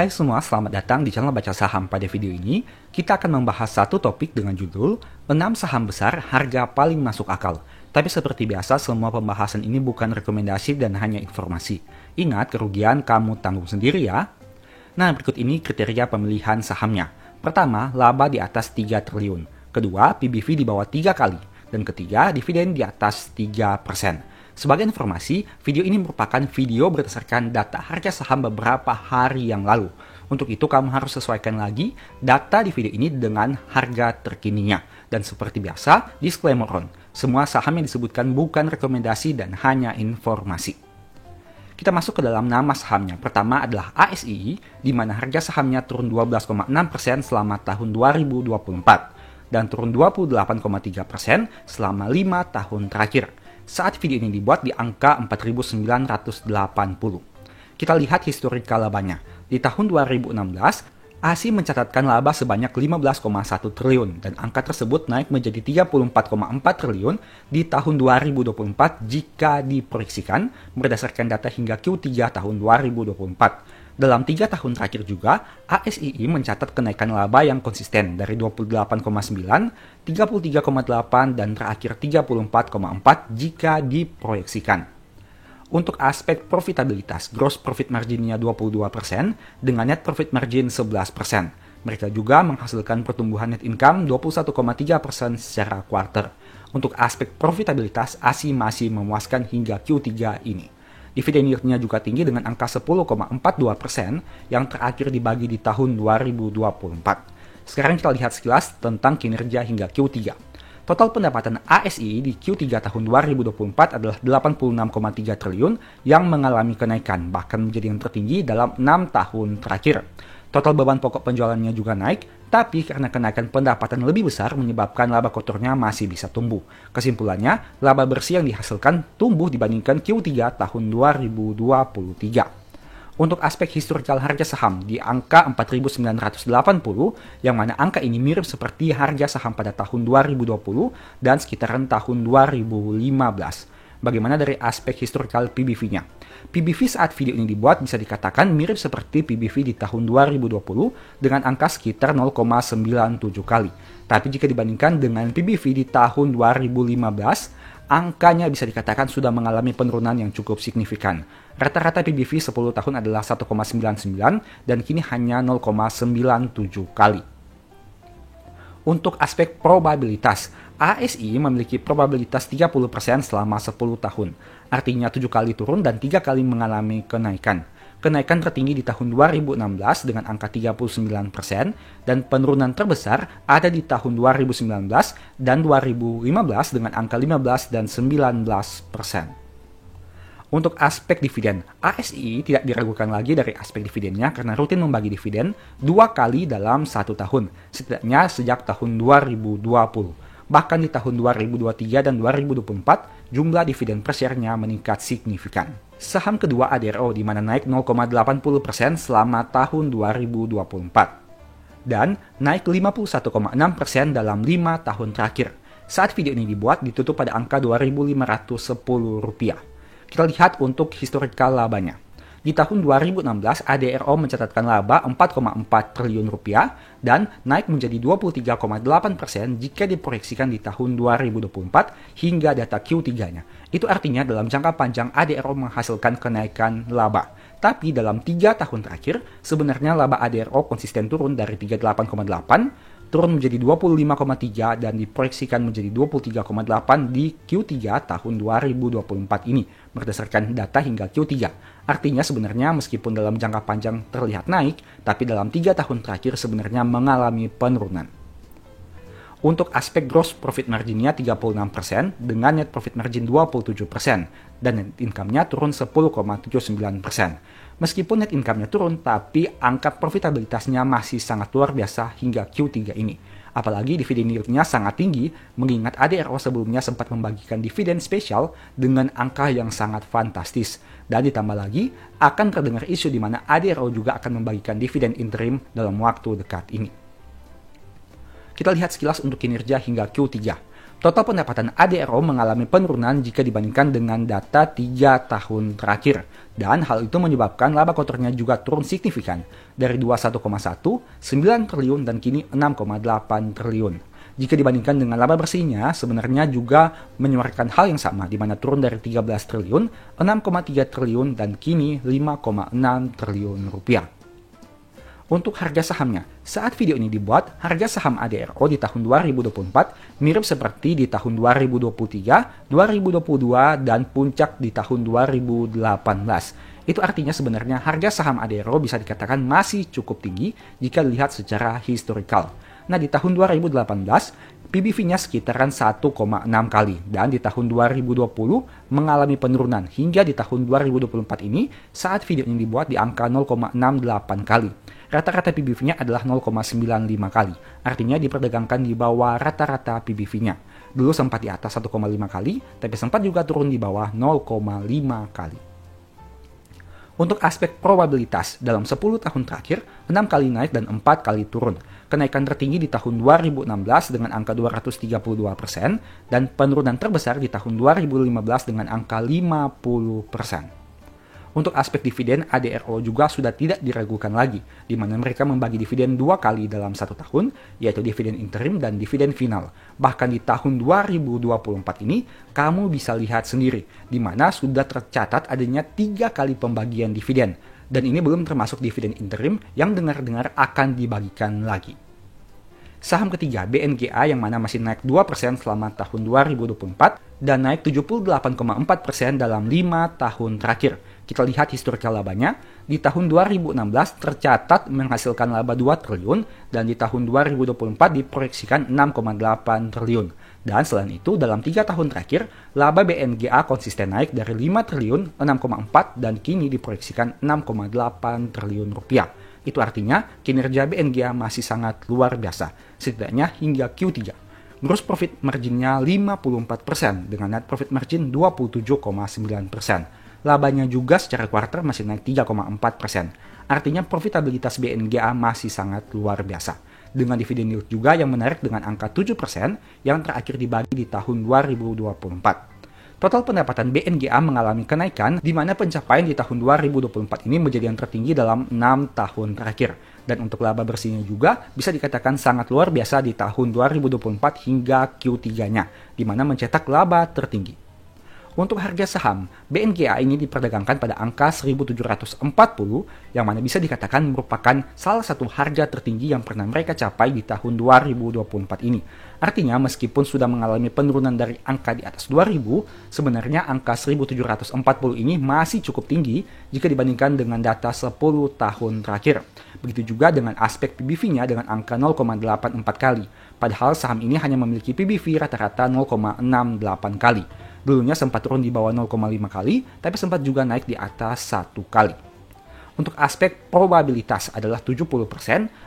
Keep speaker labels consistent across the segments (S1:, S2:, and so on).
S1: Hai semua, selamat datang di channel Baca Saham. Pada video ini, kita akan membahas satu topik dengan judul 6 saham besar harga paling masuk akal. Tapi seperti biasa, semua pembahasan ini bukan rekomendasi dan hanya informasi. Ingat, kerugian kamu tanggung sendiri ya. Nah, berikut ini kriteria pemilihan sahamnya. Pertama, laba di atas 3 triliun. Kedua, PBV di bawah 3 kali. Dan ketiga, dividen di atas 3%. Sebagai informasi, video ini merupakan video berdasarkan data harga saham beberapa hari yang lalu. Untuk itu, kamu harus sesuaikan lagi data di video ini dengan harga terkininya. Dan seperti biasa, disclaimer on. Semua saham yang disebutkan bukan rekomendasi dan hanya informasi. Kita masuk ke dalam nama sahamnya. Pertama adalah ASI, di mana harga sahamnya turun 12,6% selama tahun 2024 dan turun 28,3% selama 5 tahun terakhir. Saat video ini dibuat di angka 4.980. Kita lihat historical labanya. Di tahun 2016, ASI mencatatkan laba sebanyak 15,1 triliun dan angka tersebut naik menjadi 34,4 triliun di tahun 2024 jika diproyeksikan berdasarkan data hingga Q3 tahun 2024. Dalam 3 tahun terakhir juga, ASII mencatat kenaikan laba yang konsisten dari 28,9, 33,8, dan terakhir 34,4 jika diproyeksikan. Untuk aspek profitabilitas, gross profit marginnya 22% dengan net profit margin 11%. Mereka juga menghasilkan pertumbuhan net income 21,3% secara quarter. Untuk aspek profitabilitas, ASI masih memuaskan hingga Q3 ini. Dividen yield-nya juga tinggi dengan angka 10,42% yang terakhir dibagi di tahun 2024. Sekarang kita lihat sekilas tentang kinerja hingga Q3. Total pendapatan ASI di Q3 tahun 2024 adalah 86,3 triliun yang mengalami kenaikan, bahkan menjadi yang tertinggi dalam 6 tahun terakhir. Total beban pokok penjualannya juga naik, tapi karena kenaikan pendapatan lebih besar menyebabkan laba kotornya masih bisa tumbuh. Kesimpulannya, laba bersih yang dihasilkan tumbuh dibandingkan Q3 tahun 2023. Untuk aspek historical harga saham di angka 4.980, yang mana angka ini mirip seperti harga saham pada tahun 2020 dan sekitaran tahun 2015. Bagaimana dari aspek historical PBV-nya? PBV saat video ini dibuat bisa dikatakan mirip seperti PBV di tahun 2020 dengan angka sekitar 0,97 kali. Tapi jika dibandingkan dengan PBV di tahun 2015, angkanya bisa dikatakan sudah mengalami penurunan yang cukup signifikan. Rata-rata PBV 10 tahun adalah 1,99 dan kini hanya 0,97 kali. Untuk aspek probabilitas, ASI memiliki probabilitas 30% selama 10 tahun. Artinya 7 kali turun dan 3 kali mengalami kenaikan. Kenaikan tertinggi di tahun 2016 dengan angka 39% dan penurunan terbesar ada di tahun 2019 dan 2015 dengan angka 15 dan 19%. Untuk aspek dividen, ASI tidak diragukan lagi dari aspek dividennya karena rutin membagi dividen 2 kali dalam 1 tahun, setidaknya sejak tahun 2020. Bahkan di tahun 2023 dan 2024, jumlah dividen per share-nya meningkat signifikan. Saham kedua ADRO di mana naik 0,80% selama tahun 2024 dan naik 51,6% dalam 5 tahun terakhir. Saat video ini dibuat ditutup pada angka Rp2.510. Kita lihat untuk historical labanya. Di tahun 2016, ADRO mencatatkan laba 4,4 triliun rupiah dan naik menjadi 23,8% jika diproyeksikan di tahun 2024 hingga data Q3-nya. Itu artinya dalam jangka panjang ADRO menghasilkan kenaikan laba. Tapi dalam 3 tahun terakhir, sebenarnya laba ADRO konsisten turun dari 38,8 turun menjadi 25,3 dan diproyeksikan menjadi 23,8 di Q3 tahun 2024 ini berdasarkan data hingga Q3. Artinya sebenarnya meskipun dalam jangka panjang terlihat naik, tapi dalam 3 tahun terakhir sebenarnya mengalami penurunan. Untuk aspek gross profit marginnya 36% dengan net profit margin 27% dan net income-nya turun 10,79%. Meskipun net income-nya turun, tapi angka profitabilitasnya masih sangat luar biasa hingga Q3 ini. Apalagi dividen yield-nya sangat tinggi, mengingat ADRO sebelumnya sempat membagikan dividen spesial dengan angka yang sangat fantastis. Dan ditambah lagi, akan terdengar isu di mana ADRO juga akan membagikan dividen interim dalam waktu dekat ini. Kita lihat sekilas untuk kinerja hingga Q3. Total pendapatan ADRO mengalami penurunan jika dibandingkan dengan data 3 tahun terakhir. Dan hal itu menyebabkan laba kotornya juga turun signifikan dari 21,1, 9 triliun dan kini 6,8 triliun. Jika dibandingkan dengan laba bersihnya, sebenarnya juga menyuarakan hal yang sama, di mana turun dari 13 triliun, 6,3 triliun dan kini 5,6 triliun rupiah. Untuk harga sahamnya, saat video ini dibuat, harga saham ADRO di tahun 2024 mirip seperti di tahun 2023, 2022, dan puncak di tahun 2018. Itu artinya sebenarnya harga saham ADRO bisa dikatakan masih cukup tinggi jika dilihat secara historikal. Nah, di tahun 2018, PBV-nya sekitaran 1,6 kali, dan di tahun 2020 mengalami penurunan hingga di tahun 2024 ini saat video ini dibuat di angka 0,68 kali. Rata-rata PBV-nya adalah 0,95 kali, artinya diperdagangkan di bawah rata-rata PBV-nya. Dulu sempat di atas 1,5 kali, tapi sempat juga turun di bawah 0,5 kali. Untuk aspek probabilitas, dalam 10 tahun terakhir, 6 kali naik dan 4 kali turun. Kenaikan tertinggi di tahun 2016 dengan angka 232% dan penurunan terbesar di tahun 2015 dengan angka 50%. Untuk aspek dividen, ADRO juga sudah tidak diragukan lagi, di mana mereka membagi dividen 2 kali dalam 1 tahun, yaitu dividen interim dan dividen final. Bahkan di tahun 2024 ini, kamu bisa lihat sendiri, di mana sudah tercatat adanya 3 kali pembagian dividen. Dan ini belum termasuk dividen interim yang dengar-dengar akan dibagikan lagi. Saham ketiga, BNGA yang mana masih naik 2% selama tahun 2024 dan naik 78,4% dalam 5 tahun terakhir. Kita lihat historikal labanya, di tahun 2016 tercatat menghasilkan laba 2 triliun dan di tahun 2024 diproyeksikan 6,8 triliun. Dan selain itu, dalam 3 tahun terakhir, laba BNGA konsisten naik dari 5 triliun, 6,4 dan kini diproyeksikan 6,8 triliun rupiah. Itu artinya kinerja BNGA masih sangat luar biasa, setidaknya hingga Q3. Gross profit marginnya 54% dengan net profit margin 27,9%. Labanya juga secara kuartal masih naik 3,4%. Artinya profitabilitas BNGA masih sangat luar biasa. Dengan dividen yield juga yang menarik dengan angka 7% yang terakhir dibagi di tahun 2024. Total pendapatan BNGA mengalami kenaikan di mana pencapaian di tahun 2024 ini menjadi yang tertinggi dalam 6 tahun terakhir. Dan untuk laba bersihnya juga bisa dikatakan sangat luar biasa di tahun 2024 hingga Q3-nya, di mana mencetak laba tertinggi. Untuk harga saham, BNGA ini diperdagangkan pada angka 1.740 yang mana bisa dikatakan merupakan salah satu harga tertinggi yang pernah mereka capai di tahun 2024 ini. Artinya meskipun sudah mengalami penurunan dari angka di atas 2.000, sebenarnya angka 1.740 ini masih cukup tinggi jika dibandingkan dengan data 10 tahun terakhir. Begitu juga dengan aspek PBV-nya dengan angka 0,84 kali, padahal saham ini hanya memiliki PBV rata-rata 0,68 kali. Dulunya sempat turun di bawah 0,5 kali, tapi sempat juga naik di atas 1 kali. Untuk aspek probabilitas adalah 70%,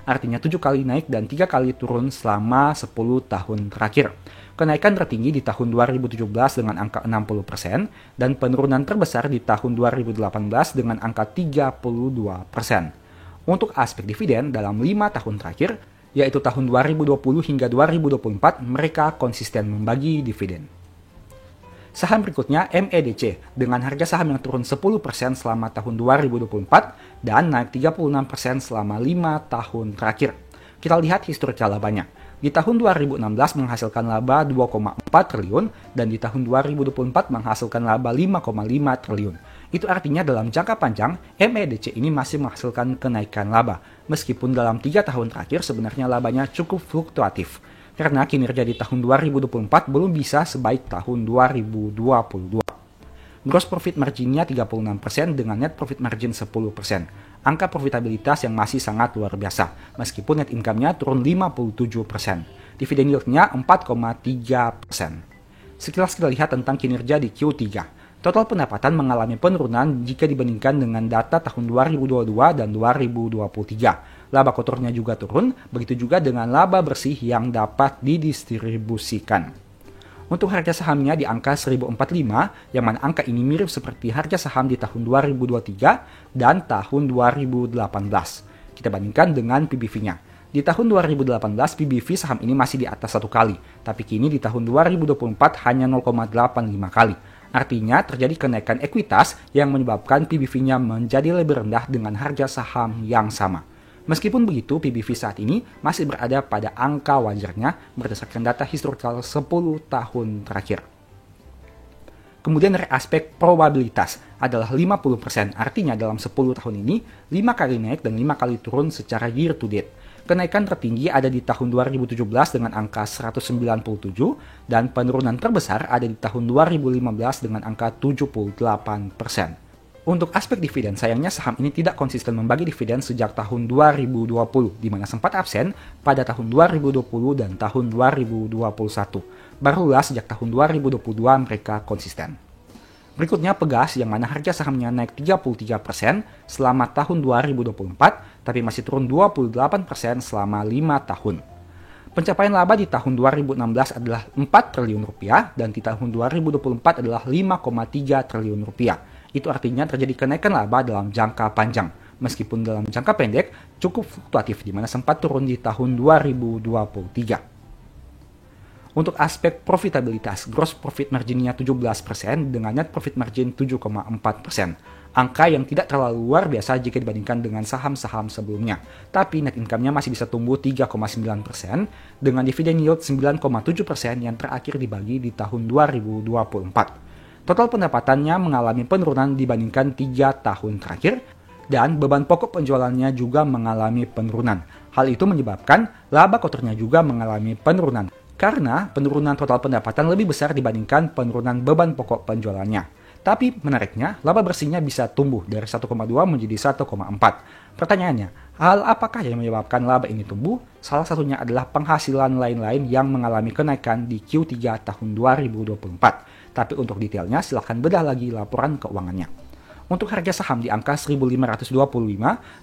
S1: artinya 7 kali naik dan 3 kali turun selama 10 tahun terakhir. Kenaikan tertinggi di tahun 2017 dengan angka 60% dan penurunan terbesar di tahun 2018 dengan angka 32%. Untuk aspek dividen dalam 5 tahun terakhir, yaitu tahun 2020 hingga 2024, mereka konsisten membagi dividen. Saham berikutnya MEDC dengan harga saham yang turun 10% selama tahun 2024 dan naik 36% selama 5 tahun terakhir. Kita lihat historikal labanya. Di tahun 2016 menghasilkan laba 2,4 triliun dan di tahun 2024 menghasilkan laba 5,5 triliun. Itu artinya dalam jangka panjang, MEDC ini masih menghasilkan kenaikan laba. Meskipun dalam 3 tahun terakhir sebenarnya labanya cukup fluktuatif. Karena kinerja di tahun 2024 belum bisa sebaik tahun 2022. Gross profit marginnya 36% dengan net profit margin 10%. Angka profitabilitas yang masih sangat luar biasa, meskipun net income-nya turun 57%. Dividen yield-nya 4,3%. Sekilas kita lihat tentang kinerja di Q3. Total pendapatan mengalami penurunan jika dibandingkan dengan data tahun 2022 dan 2023. Laba kotornya juga turun, begitu juga dengan laba bersih yang dapat didistribusikan. Untuk harga sahamnya di angka 1045, yang mana angka ini mirip seperti harga saham di tahun 2023 dan tahun 2018. Kita bandingkan dengan PBV-nya. Di tahun 2018, PBV saham ini masih di atas 1 kali, tapi kini di tahun 2024 hanya 0,85 kali. Artinya terjadi kenaikan ekuitas yang menyebabkan PBV-nya menjadi lebih rendah dengan harga saham yang sama. Meskipun begitu, PBV saat ini masih berada pada angka wajarnya berdasarkan data historical 10 tahun terakhir. Kemudian dari aspek probabilitas adalah 50%, artinya dalam 10 tahun ini 5 kali naik dan 5 kali turun secara year to date. Kenaikan tertinggi ada di tahun 2017 dengan angka 197 dan penurunan terbesar ada di tahun 2015 dengan angka 78%. Untuk aspek dividen, sayangnya saham ini tidak konsisten membagi dividen sejak tahun 2020, di mana sempat absen pada tahun 2020 dan tahun 2021. Barulah sejak tahun 2022 mereka konsisten. Berikutnya Pegas, yang mana harga sahamnya naik 33% selama tahun 2024, tapi masih turun 28% selama 5 tahun. Pencapaian laba di tahun 2016 adalah 4 triliun rupiah dan di tahun 2024 adalah 5,3 triliun rupiah. Itu artinya terjadi kenaikan laba dalam jangka panjang, meskipun dalam jangka pendek cukup fluktuatif di mana sempat turun di tahun 2023. Untuk aspek profitabilitas, gross profit marginnya 17% dengan net profit margin 7,4%. Angka yang tidak terlalu luar biasa jika dibandingkan dengan saham-saham sebelumnya. Tapi net income-nya masih bisa tumbuh 3,9% dengan dividen yield 9,7% yang terakhir dibagi di tahun 2024. Total pendapatannya mengalami penurunan dibandingkan 3 tahun terakhir, dan beban pokok penjualannya juga mengalami penurunan. Hal itu menyebabkan laba kotornya juga mengalami penurunan, karena penurunan total pendapatan lebih besar dibandingkan penurunan beban pokok penjualannya. Tapi menariknya, laba bersihnya bisa tumbuh dari 1,2 menjadi 1,4. Pertanyaannya, hal apakah yang menyebabkan laba ini tumbuh? Salah satunya adalah penghasilan lain-lain yang mengalami kenaikan di Q3 tahun 2024. Tapi untuk detailnya silahkan bedah lagi laporan keuangannya. Untuk harga saham di angka 1.525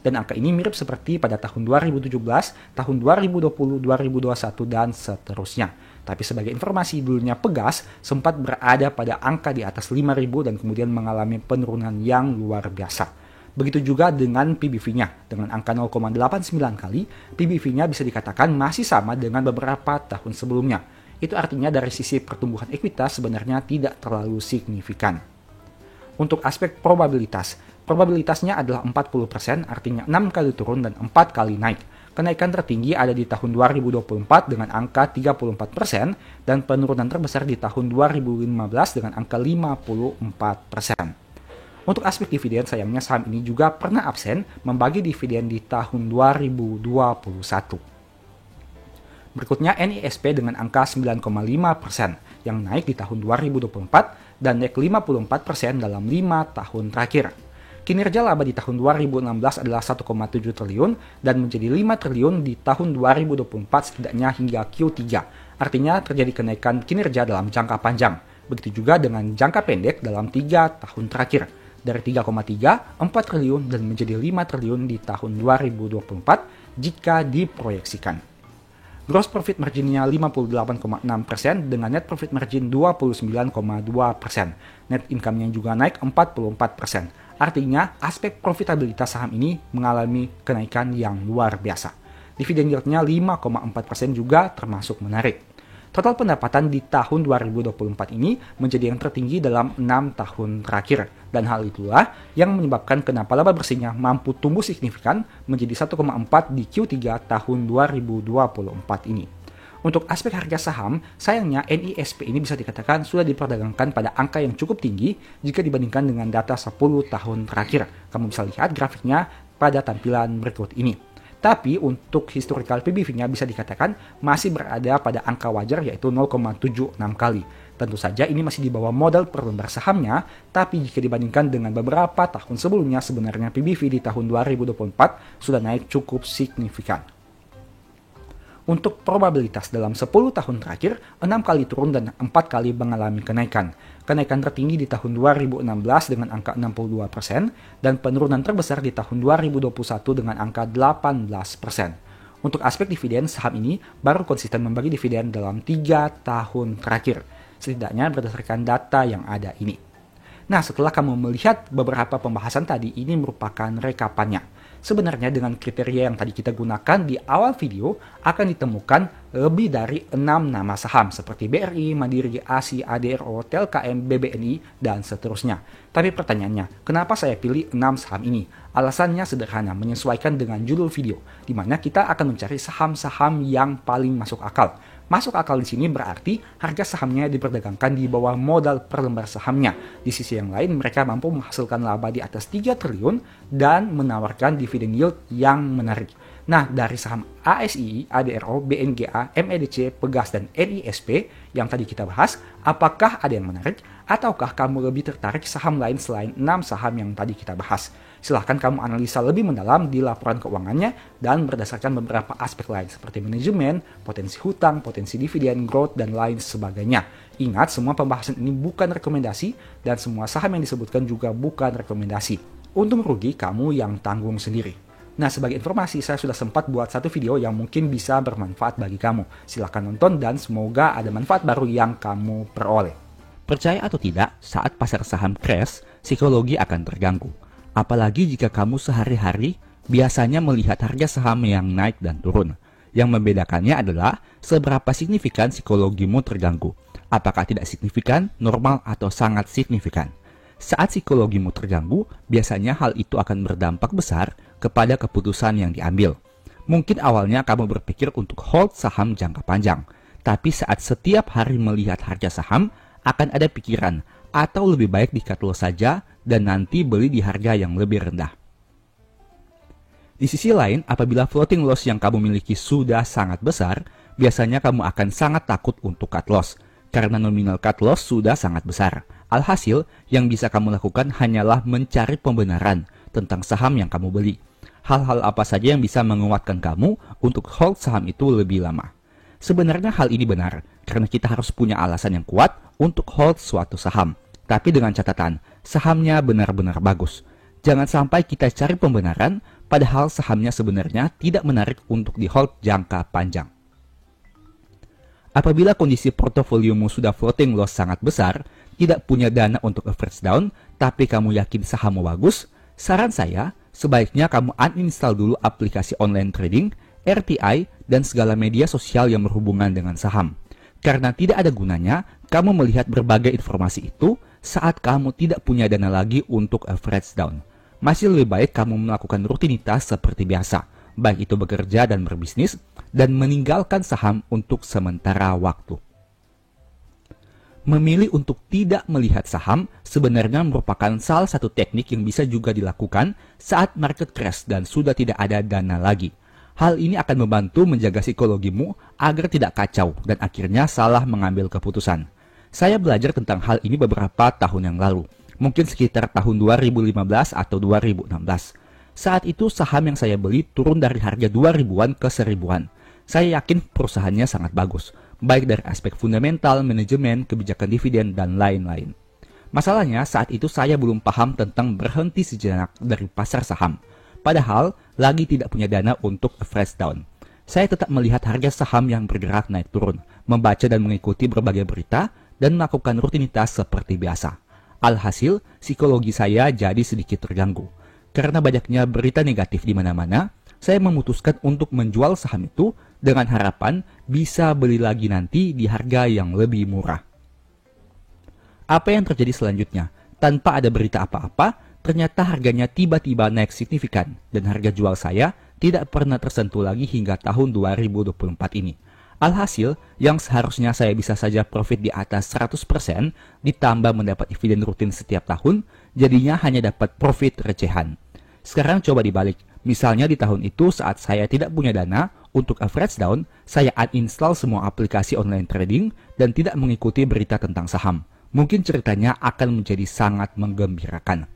S1: dan angka ini mirip seperti pada tahun 2017, tahun 2020, 2021 dan seterusnya. Tapi sebagai informasi dulunya Pegas sempat berada pada angka di atas 5.000 dan kemudian mengalami penurunan yang luar biasa. Begitu juga dengan PBV-nya, dengan angka 0,89 kali, PBV-nya bisa dikatakan masih sama dengan beberapa tahun sebelumnya. Itu artinya dari sisi pertumbuhan ekuitas sebenarnya tidak terlalu signifikan. Untuk aspek probabilitasnya adalah 40%, artinya 6 kali turun dan 4 kali naik. Kenaikan tertinggi ada di tahun 2024 dengan angka 34% dan penurunan terbesar di tahun 2015 dengan angka 54%. Untuk aspek dividen, sayangnya saham ini juga pernah absen membagi dividen di tahun 2021. Berikutnya NISP dengan angka 9,5% yang naik di tahun 2024 dan naik 54% dalam 5 tahun terakhir. Kinerja laba di tahun 2016 adalah 1,7 triliun dan menjadi 5 triliun di tahun 2024 setidaknya hingga Q3. Artinya terjadi kenaikan kinerja dalam jangka panjang. Begitu juga dengan jangka pendek dalam 3 tahun terakhir. Dari 3,3, 4 triliun dan menjadi 5 triliun di tahun 2024 jika diproyeksikan. Gross profit marginnya 58,6% dengan net profit margin 29,2%. Net income-nya juga naik 44%. Artinya aspek profitabilitas saham ini mengalami kenaikan yang luar biasa. Dividen yield-nya 5,4% juga termasuk menarik. Total pendapatan di tahun 2024 ini menjadi yang tertinggi dalam 6 tahun terakhir. Dan hal itulah yang menyebabkan kenapa laba bersihnya mampu tumbuh signifikan menjadi 1,4 di Q3 tahun 2024 ini. Untuk aspek harga saham, sayangnya NISP ini bisa dikatakan sudah diperdagangkan pada angka yang cukup tinggi jika dibandingkan dengan data 10 tahun terakhir. Kamu bisa lihat grafiknya pada tampilan berikut ini. Tapi untuk historical PBV-nya bisa dikatakan masih berada pada angka wajar yaitu 0,76 kali. Tentu saja ini masih di bawah modal per lembar sahamnya, tapi jika dibandingkan dengan beberapa tahun sebelumnya sebenarnya PBV di tahun 2024 sudah naik cukup signifikan. Untuk probabilitas dalam 10 tahun terakhir, 6 kali turun dan 4 kali mengalami kenaikan. Kenaikan tertinggi di tahun 2016 dengan angka 62% dan penurunan terbesar di tahun 2021 dengan angka 18%. Untuk aspek dividen, saham ini baru konsisten membagi dividen dalam 3 tahun terakhir, setidaknya berdasarkan data yang ada ini. Nah, setelah kamu melihat beberapa pembahasan tadi, ini merupakan rekapannya. Sebenarnya dengan kriteria yang tadi kita gunakan di awal video akan ditemukan lebih dari 6 nama saham seperti BRI, Mandiri, ASI, ADRO, TLKM, BBNI, dan seterusnya. Tapi pertanyaannya, kenapa saya pilih 6 saham ini? Alasannya sederhana, menyesuaikan dengan judul video, di mana kita akan mencari saham-saham yang paling masuk akal. Masuk akal di sini berarti harga sahamnya diperdagangkan di bawah modal per lembar sahamnya. Di sisi yang lain, mereka mampu menghasilkan laba di atas 3 triliun dan menawarkan dividen yield yang menarik. Nah, dari saham ASI, ADRO, BNGA, MEDC, Pegas, dan NISP yang tadi kita bahas, apakah ada yang menarik? Ataukah kamu lebih tertarik saham lain selain 6 saham yang tadi kita bahas? Silahkan kamu analisa lebih mendalam di laporan keuangannya dan berdasarkan beberapa aspek lain seperti manajemen, potensi hutang, potensi dividen, growth, dan lain sebagainya. Ingat, semua pembahasan ini bukan rekomendasi dan semua saham yang disebutkan juga bukan rekomendasi. Untung rugi kamu yang tanggung sendiri. Nah, sebagai informasi, saya sudah sempat buat satu video yang mungkin bisa bermanfaat bagi kamu. Silahkan nonton dan semoga ada manfaat baru yang kamu peroleh.
S2: Percaya atau tidak, saat pasar saham crash, psikologi akan terganggu. Apalagi jika kamu sehari-hari biasanya melihat harga saham yang naik dan turun. Yang membedakannya adalah seberapa signifikan psikologimu terganggu. Apakah tidak signifikan, normal, atau sangat signifikan. Saat psikologimu terganggu, biasanya hal itu akan berdampak besar kepada keputusan yang diambil. Mungkin awalnya kamu berpikir untuk hold saham jangka panjang, tapi saat setiap hari melihat harga saham, akan ada pikiran, atau lebih baik di-cut loss saja dan nanti beli di harga yang lebih rendah. Di sisi lain, apabila floating loss yang kamu miliki sudah sangat besar, biasanya kamu akan sangat takut untuk cut loss, karena nominal cut loss sudah sangat besar. Alhasil, yang bisa kamu lakukan hanyalah mencari pembenaran tentang saham yang kamu beli. Hal-hal apa saja yang bisa menguatkan kamu untuk hold saham itu lebih lama. Sebenarnya hal ini benar, karena kita harus punya alasan yang kuat untuk hold suatu saham. Tapi dengan catatan, sahamnya benar-benar bagus. Jangan sampai kita cari pembenaran, padahal sahamnya sebenarnya tidak menarik untuk di-hold jangka panjang. Apabila kondisi portofoliomu sudah floating loss sangat besar, tidak punya dana untuk average down, tapi kamu yakin sahammu bagus, saran saya, sebaiknya kamu uninstall dulu aplikasi online trading, RTI, dan segala media sosial yang berhubungan dengan saham. Karena tidak ada gunanya kamu melihat berbagai informasi itu saat kamu tidak punya dana lagi untuk average down. Masih lebih baik kamu melakukan rutinitas seperti biasa, baik itu bekerja dan berbisnis, dan meninggalkan saham untuk sementara waktu. Memilih untuk tidak melihat saham sebenarnya merupakan salah satu teknik yang bisa juga dilakukan saat market crash dan sudah tidak ada dana lagi. Hal ini akan membantu menjaga psikologimu agar tidak kacau dan akhirnya salah mengambil keputusan. Saya belajar tentang hal ini beberapa tahun yang lalu, mungkin sekitar tahun 2015 atau 2016. Saat itu saham yang saya beli turun dari harga 2000-an ke 1000-an. Saya yakin perusahaannya sangat bagus, baik dari aspek fundamental, manajemen, kebijakan dividen, dan lain-lain. Masalahnya saat itu saya belum paham tentang berhenti sejenak dari pasar saham. Padahal lagi tidak punya dana untuk average down. Saya tetap melihat harga saham yang bergerak naik turun, membaca dan mengikuti berbagai berita, dan melakukan rutinitas seperti biasa. Alhasil, psikologi saya jadi sedikit terganggu. Karena banyaknya berita negatif di mana-mana, saya memutuskan untuk menjual saham itu dengan harapan bisa beli lagi nanti di harga yang lebih murah. Apa yang terjadi selanjutnya? Tanpa ada berita apa-apa, ternyata harganya tiba-tiba naik signifikan dan harga jual saya tidak pernah tersentuh lagi hingga tahun 2024 ini. Alhasil, yang seharusnya saya bisa saja profit di atas 100% ditambah mendapat dividen rutin setiap tahun, jadinya hanya dapat profit recehan. Sekarang coba dibalik. Misalnya di tahun itu saat saya tidak punya dana untuk average down, saya uninstall semua aplikasi online trading dan tidak mengikuti berita tentang saham. Mungkin ceritanya akan menjadi sangat menggembirakan.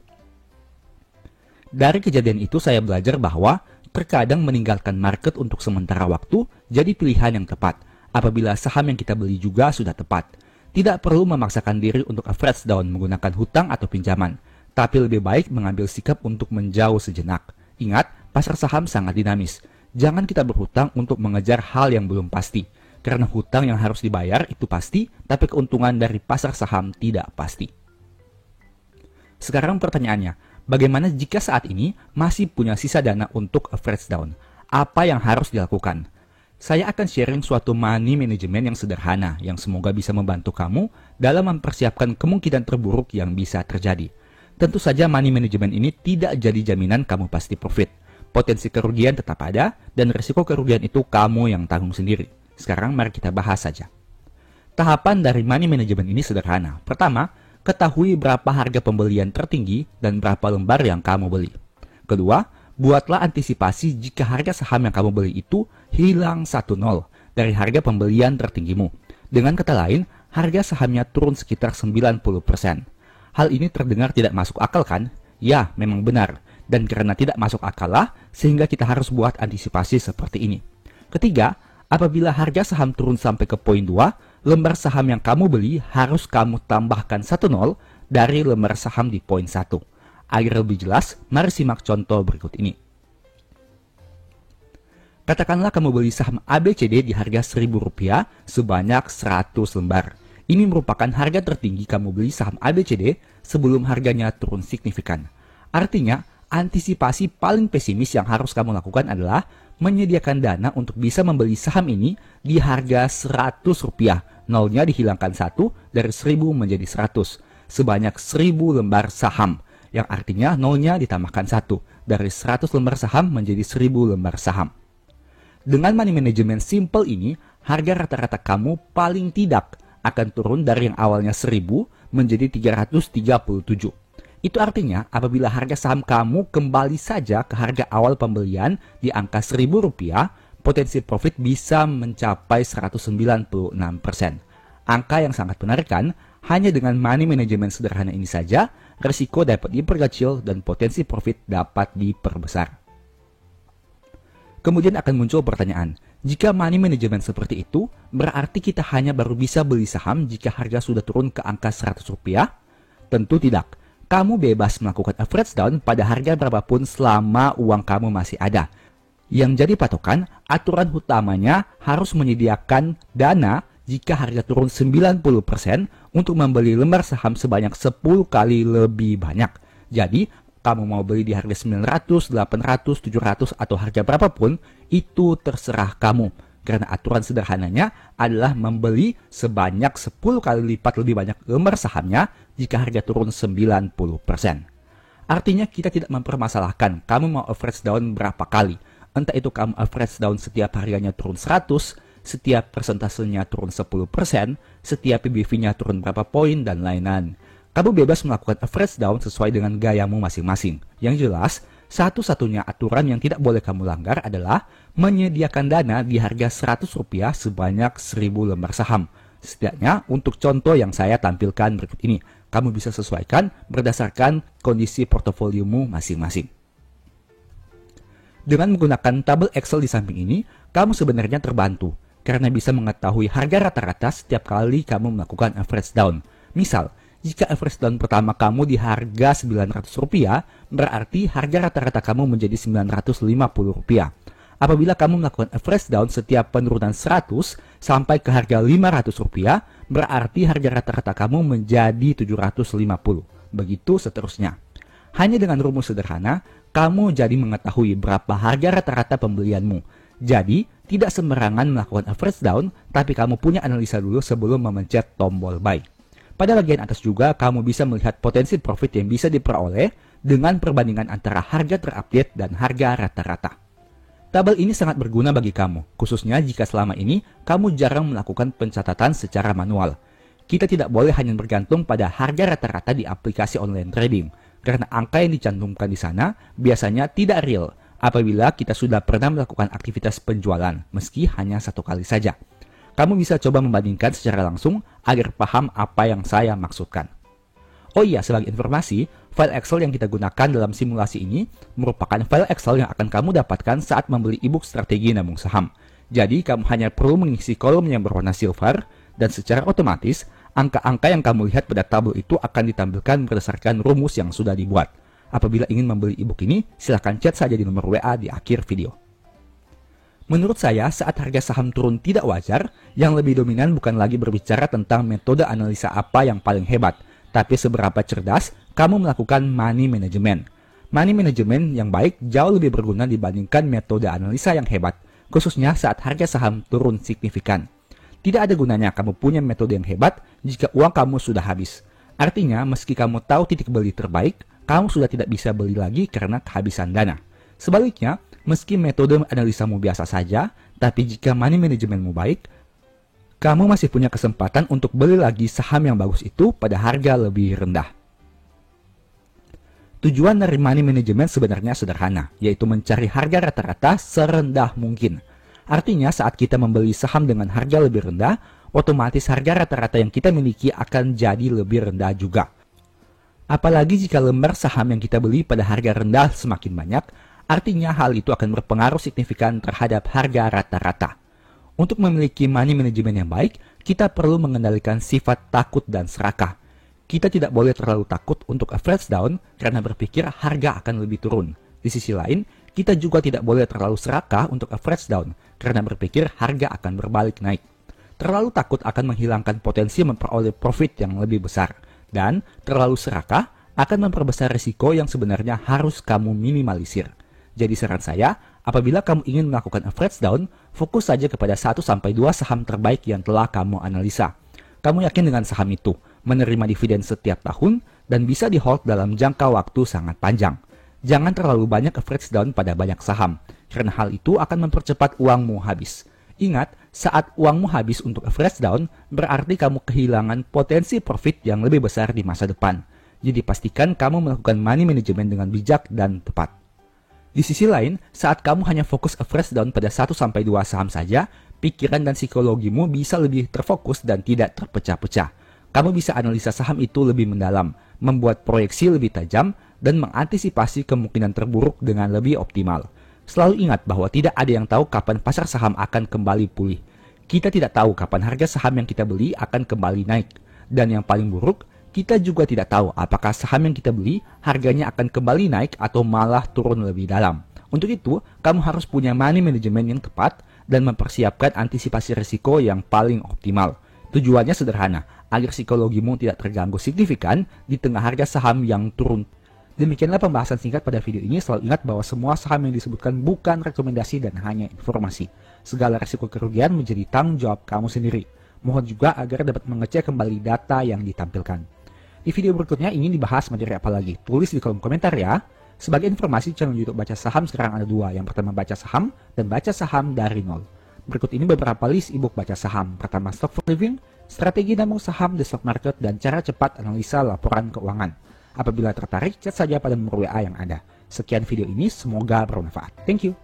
S2: Dari kejadian itu saya belajar bahwa terkadang meninggalkan market untuk sementara waktu jadi pilihan yang tepat apabila saham yang kita beli juga sudah tepat. Tidak perlu memaksakan diri untuk average down menggunakan hutang atau pinjaman, tapi lebih baik mengambil sikap untuk menjauh sejenak. Ingat, pasar saham sangat dinamis. Jangan kita berhutang untuk mengejar hal yang belum pasti, karena hutang yang harus dibayar itu pasti, tapi keuntungan dari pasar saham tidak pasti. Sekarang pertanyaannya, Bagaimana jika saat ini masih punya sisa dana untuk average down? Apa yang harus dilakukan? Saya akan sharing suatu money management yang sederhana yang semoga bisa membantu kamu dalam mempersiapkan kemungkinan terburuk yang bisa terjadi. Tentu saja money management ini tidak jadi jaminan kamu pasti profit. Potensi kerugian tetap ada dan risiko kerugian itu kamu yang tanggung sendiri. Sekarang mari kita bahas saja. Tahapan dari money management ini sederhana. Pertama, ketahui berapa harga pembelian tertinggi dan berapa lembar yang kamu beli. Kedua, buatlah antisipasi jika harga saham yang kamu beli itu hilang 1-0 dari harga pembelian tertinggimu. Dengan kata lain, harga sahamnya turun sekitar 90%. Hal ini terdengar tidak masuk akal kan? Ya, memang benar. Dan karena tidak masuk akal lah, sehingga kita harus buat antisipasi seperti ini. Ketiga, apabila harga saham turun sampai ke poin 2, lembar saham yang kamu beli harus kamu tambahkan 1-0 dari lembar saham di poin 1. Agar lebih jelas, mari simak contoh berikut ini. Katakanlah kamu beli saham ABCD di harga Rp1.000 sebanyak 100 lembar. Ini merupakan harga tertinggi kamu beli saham ABCD sebelum harganya turun signifikan. Artinya, antisipasi paling pesimis yang harus kamu lakukan adalah menyediakan dana untuk bisa membeli saham ini di harga Rp100. Nolnya dihilangkan 1 dari 1000 menjadi 100. Sebanyak 1000 lembar saham. Yang artinya nolnya ditambahkan 1 dari 100 lembar saham menjadi 1000 lembar saham. Dengan money management simple ini, harga rata-rata kamu paling tidak akan turun dari yang awalnya 1000 menjadi 337. Itu artinya apabila harga saham kamu kembali saja ke harga awal pembelian di angka Rp1.000, potensi profit bisa mencapai 196%. Angka yang sangat menarik kan? Hanya dengan money management sederhana ini saja, risiko dapat diperkecil dan potensi profit dapat diperbesar. Kemudian akan muncul pertanyaan, jika money management seperti itu, berarti kita hanya baru bisa beli saham jika harga sudah turun ke angka Rp100? Tentu tidak. Kamu bebas melakukan average down pada harga berapapun selama uang kamu masih ada. Yang jadi patokan, aturan utamanya harus menyediakan dana jika harga turun 90% untuk membeli lembar saham sebanyak 10 kali lebih banyak. Jadi, kamu mau beli di harga 900, 800, 700 atau harga berapapun, itu terserah kamu. Karena aturan sederhananya adalah membeli sebanyak 10 kali lipat lebih banyak lembar sahamnya jika harga turun 90%. Artinya kita tidak mempermasalahkan kamu mau average down berapa kali. Entah itu kamu average down setiap harganya turun 100, setiap persentasenya turun 10%, setiap PBV-nya turun berapa poin, dan lain-lain. Kamu bebas melakukan average down sesuai dengan gayamu masing-masing. Yang jelas, satu-satunya aturan yang tidak boleh kamu langgar adalah menyediakan dana di harga Rp100 sebanyak 1000 lembar saham. Setidaknya untuk contoh yang saya tampilkan berikut ini, kamu bisa sesuaikan berdasarkan kondisi portofoliomu masing-masing. Dengan menggunakan tabel Excel di samping ini, kamu sebenarnya terbantu karena bisa mengetahui harga rata-rata setiap kali kamu melakukan average down. Misal, jika average down pertama kamu di harga Rp900, berarti harga rata-rata kamu menjadi Rp950. Apabila kamu melakukan average down setiap penurunan 100 sampai ke harga Rp500, berarti harga rata-rata kamu menjadi Rp750. Begitu seterusnya. Hanya dengan rumus sederhana, kamu jadi mengetahui berapa harga rata-rata pembelianmu. Jadi, tidak sembarangan melakukan average down, tapi kamu punya analisa dulu sebelum memencet tombol buy. Pada bagian atas juga, kamu bisa melihat potensi profit yang bisa diperoleh dengan perbandingan antara harga terupdate dan harga rata-rata. Tabel ini sangat berguna bagi kamu, khususnya jika selama ini kamu jarang melakukan pencatatan secara manual. Kita tidak boleh hanya bergantung pada harga rata-rata di aplikasi online trading, karena angka yang dicantumkan di sana biasanya tidak real apabila kita sudah pernah melakukan aktivitas penjualan, meski hanya 1 kali saja. Kamu bisa coba membandingkan secara langsung agar paham apa yang saya maksudkan. Oh iya, sebagai informasi, file Excel yang kita gunakan dalam simulasi ini merupakan file Excel yang akan kamu dapatkan saat membeli ebook strategi nabung saham. Jadi, kamu hanya perlu mengisi kolom yang berwarna silver, dan secara otomatis, angka-angka yang kamu lihat pada tabel itu akan ditampilkan berdasarkan rumus yang sudah dibuat. Apabila ingin membeli ebook ini, silakan chat saja di nomor WA di akhir video. Menurut saya, saat harga saham turun tidak wajar, yang lebih dominan bukan lagi berbicara tentang metode analisa apa yang paling hebat, tapi seberapa cerdas kamu melakukan money management. Money management yang baik jauh lebih berguna dibandingkan metode analisa yang hebat, khususnya saat harga saham turun signifikan. Tidak ada gunanya kamu punya metode yang hebat jika uang kamu sudah habis. Artinya, meski kamu tahu titik beli terbaik, kamu sudah tidak bisa beli lagi karena kehabisan dana. Sebaliknya, meski metode analisamu biasa saja, tapi jika money managementmu baik, kamu masih punya kesempatan untuk beli lagi saham yang bagus itu pada harga lebih rendah. Tujuan dari money management sebenarnya sederhana, yaitu mencari harga rata-rata serendah mungkin. Artinya saat kita membeli saham dengan harga lebih rendah, otomatis harga rata-rata yang kita miliki akan jadi lebih rendah juga. Apalagi jika lembar saham yang kita beli pada harga rendah semakin banyak, artinya hal itu akan berpengaruh signifikan terhadap harga rata-rata. Untuk memiliki money management yang baik, kita perlu mengendalikan sifat takut dan serakah. Kita tidak boleh terlalu takut untuk average down karena berpikir harga akan lebih turun. Di sisi lain, kita juga tidak boleh terlalu serakah untuk average down karena berpikir harga akan berbalik naik. Terlalu takut akan menghilangkan potensi memperoleh profit yang lebih besar. Dan terlalu serakah akan memperbesar risiko yang sebenarnya harus kamu minimalisir. Jadi saran saya, apabila kamu ingin melakukan average down, fokus saja kepada 1-2 saham terbaik yang telah kamu analisa. Kamu yakin dengan saham itu, menerima dividen setiap tahun, dan bisa di-hold dalam jangka waktu sangat panjang. Jangan terlalu banyak average down pada banyak saham, karena hal itu akan mempercepat uangmu habis. Ingat, saat uangmu habis untuk average down, berarti kamu kehilangan potensi profit yang lebih besar di masa depan. Jadi pastikan kamu melakukan money management dengan bijak dan tepat. Di sisi lain, saat kamu hanya fokus average down pada 1-2 saham saja, pikiran dan psikologimu bisa lebih terfokus dan tidak terpecah-pecah. Kamu bisa analisa saham itu lebih mendalam, membuat proyeksi lebih tajam, dan mengantisipasi kemungkinan terburuk dengan lebih optimal. Selalu ingat bahwa tidak ada yang tahu kapan pasar saham akan kembali pulih. Kita tidak tahu kapan harga saham yang kita beli akan kembali naik. Dan yang paling buruk, kita juga tidak tahu apakah saham yang kita beli harganya akan kembali naik atau malah turun lebih dalam. Untuk itu, kamu harus punya money management yang tepat dan mempersiapkan antisipasi risiko yang paling optimal. Tujuannya sederhana, agar psikologimu tidak terganggu signifikan di tengah harga saham yang turun. Demikianlah pembahasan singkat pada video ini. Selalu ingat bahwa semua saham yang disebutkan bukan rekomendasi dan hanya informasi. Segala risiko kerugian menjadi tanggung jawab kamu sendiri. Mohon juga agar dapat mengecek kembali data yang ditampilkan. Di video berikutnya ingin dibahas materi apa lagi? Tulis di kolom komentar ya. Sebagai informasi, channel YouTube Baca Saham sekarang ada 2. Yang pertama Baca Saham dan Baca Saham dari Nol. Berikut ini beberapa list ebook Baca Saham. Pertama, Stock for Living, Strategi Nabung Saham di Stock Market, dan Cara Cepat Analisa Laporan Keuangan. Apabila tertarik, chat saja pada nomor WA yang ada. Sekian video ini, semoga bermanfaat. Thank you.